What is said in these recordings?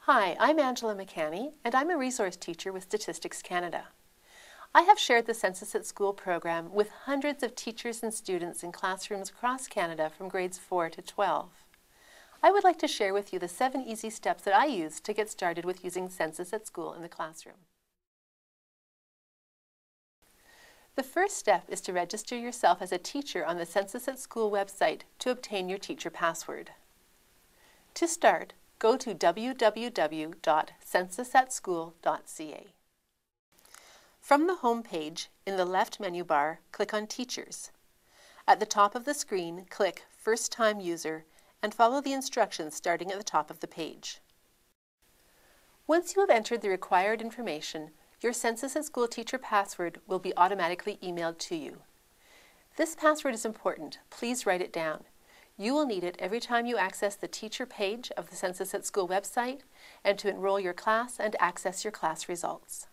Hi, I'm Angela McCanney, and I'm a resource teacher with Statistics Canada. I have shared the Census at School program with hundreds of teachers and students in classrooms across Canada from grades 4 to 12. I would like to share with you the 7 easy steps that I use to get started with using Census at School in the classroom. The first step is to register yourself as a teacher on the Census at School website to obtain your teacher password. To start, go to www.censusatschool.ca. From the home page, in the left menu bar, click on Teachers. At the top of the screen, click First Time User and follow the instructions starting at the top of the page. Once you have entered the required information, your Census at School teacher password will be automatically emailed to you. This password is important. Please write it down. You will need it every time you access the teacher page of the Census at School website and to enroll your class and access your class results.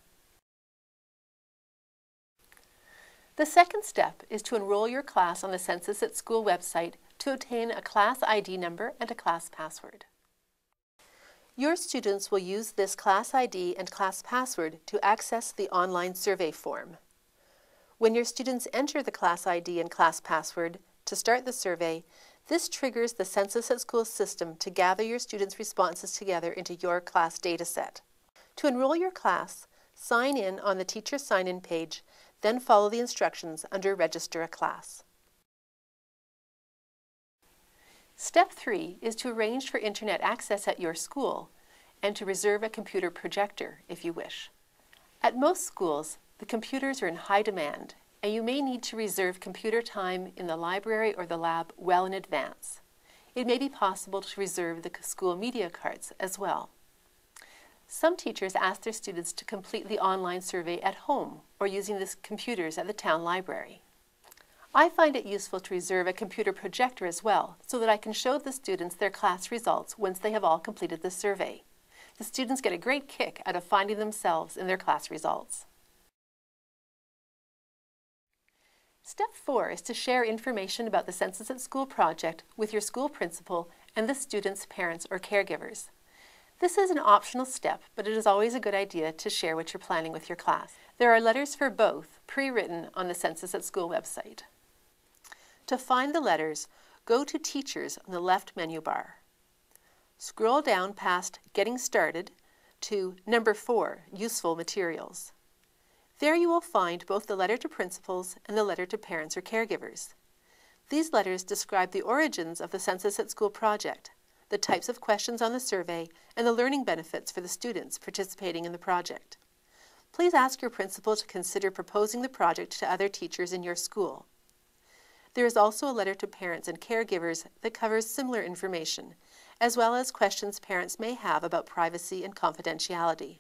The second step is to enroll your class on the Census at School website to obtain a class ID number and a class password. Your students will use this class ID and class password to access the online survey form. When your students enter the class ID and class password to start the survey, this triggers the Census at School system to gather your students' responses together into your class dataset. To enroll your class, sign in on the Teacher Sign-In page, then follow the instructions under Register a Class. Step 3 is to arrange for internet access at your school and to reserve a computer projector if you wish. At most schools, the computers are in high demand, and you may need to reserve computer time in the library or the lab well in advance. It may be possible to reserve the school media cards as well. Some teachers ask their students to complete the online survey at home or using the computers at the town library. I find it useful to reserve a computer projector as well so that I can show the students their class results once they have all completed the survey. The students get a great kick out of finding themselves in their class results. Step 4 is to share information about the Census at School project with your school principal and the students' parents or caregivers. This is an optional step, but it is always a good idea to share what you're planning with your class. There are letters for both pre-written on the Census at School website. To find the letters, go to Teachers on the left menu bar. Scroll down past Getting Started to number 4, Useful Materials. There you will find both the letter to principals and the letter to parents or caregivers. These letters describe the origins of the Census at School project, the types of questions on the survey, and the learning benefits for the students participating in the project. Please ask your principal to consider proposing the project to other teachers in your school. There is also a letter to parents and caregivers that covers similar information, as well as questions parents may have about privacy and confidentiality.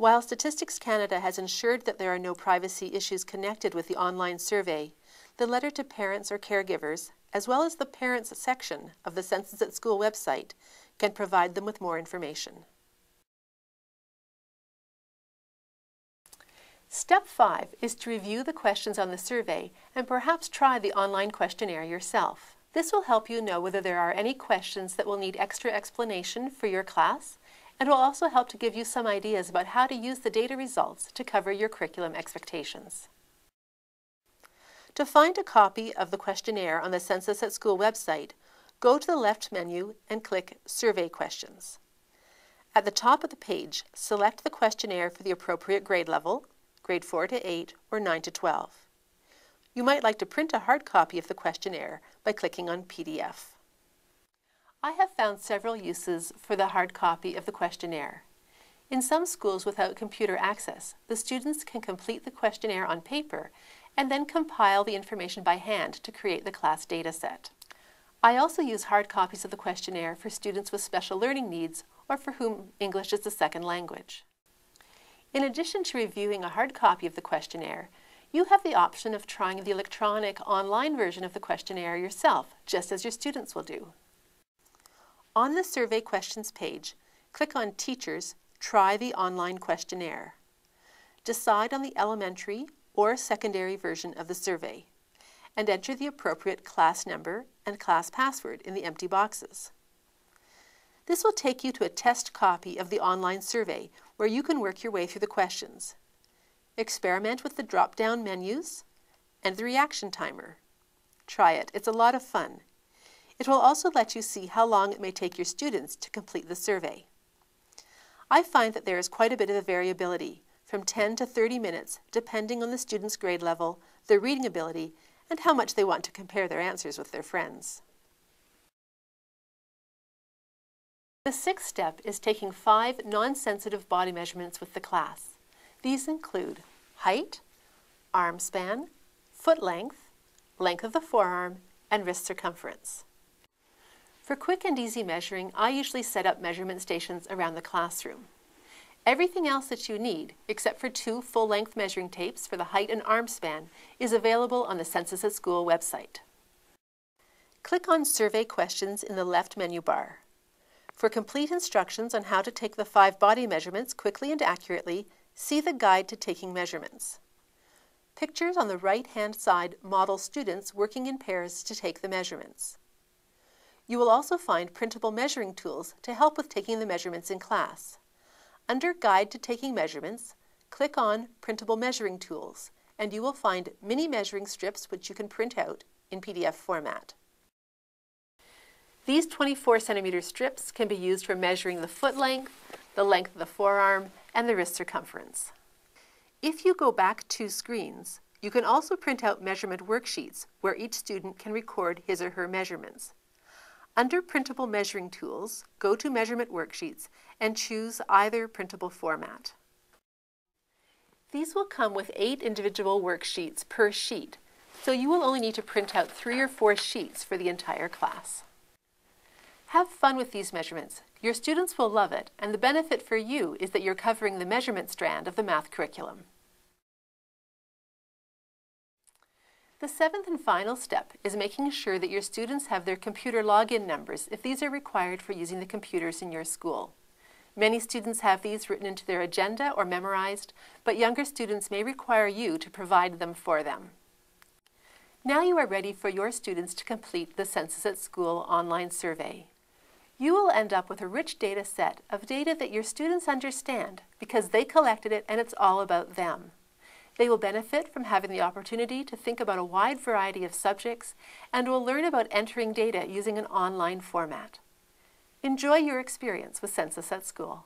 While Statistics Canada has ensured that there are no privacy issues connected with the online survey, the letter to parents or caregivers, as well as the Parents section of the Census at School website, can provide them with more information. Step 5 is to review the questions on the survey and perhaps try the online questionnaire yourself. This will help you know whether there are any questions that will need extra explanation for your class, and will also help to give you some ideas about how to use the data results to cover your curriculum expectations. To find a copy of the questionnaire on the Census at School website, go to the left menu and click Survey Questions. At the top of the page, select the questionnaire for the appropriate grade level, grade 4 to 8 or 9 to 12. You might like to print a hard copy of the questionnaire by clicking on PDF. I have found several uses for the hard copy of the questionnaire. In some schools without computer access, the students can complete the questionnaire on paper and then compile the information by hand to create the class data set. I also use hard copies of the questionnaire for students with special learning needs or for whom English is a second language. In addition to reviewing a hard copy of the questionnaire, you have the option of trying the electronic online version of the questionnaire yourself, just as your students will do. On the Survey Questions page, click on Teachers, Try the Online Questionnaire. Decide on the elementary or secondary version of the survey, and enter the appropriate class number and class password in the empty boxes. This will take you to a test copy of the online survey where you can work your way through the questions. Experiment with the drop-down menus and the reaction timer. Try it. It's a lot of fun. It will also let you see how long it may take your students to complete the survey. I find that there is quite a bit of variability, from 10 to 30 minutes, depending on the student's grade level, their reading ability, and how much they want to compare their answers with their friends. The sixth step is taking 5 non-sensitive body measurements with the class. These include height, arm span, foot length, length of the forearm, and wrist circumference. For quick and easy measuring, I usually set up measurement stations around the classroom. Everything else that you need, except for 2 full-length measuring tapes for the height and arm span, is available on the Census at School website. Click on Survey Questions in the left menu bar. For complete instructions on how to take the 5 body measurements quickly and accurately, see the Guide to Taking Measurements. Pictures on the right-hand side model students working in pairs to take the measurements. You will also find printable measuring tools to help with taking the measurements in class. Under Guide to Taking Measurements, click on Printable Measuring Tools, and you will find mini measuring strips which you can print out in PDF format. These 24 centimeter strips can be used for measuring the foot length, the length of the forearm, and the wrist circumference. If you go back 2 screens, you can also print out measurement worksheets where each student can record his or her measurements. Under Printable Measuring Tools, go to Measurement Worksheets and choose either printable format. These will come with 8 individual worksheets per sheet, so you will only need to print out 3 or 4 sheets for the entire class. Have fun with these measurements. Your students will love it, and the benefit for you is that you're covering the measurement strand of the math curriculum. The 7th and final step is making sure that your students have their computer login numbers if these are required for using the computers in your school. Many students have these written into their agenda or memorized, but younger students may require you to provide them for them. Now you are ready for your students to complete the Census at School online survey. You will end up with a rich data set of data that your students understand because they collected it and it's all about them. They will benefit from having the opportunity to think about a wide variety of subjects and will learn about entering data using an online format. Enjoy your experience with Census at School.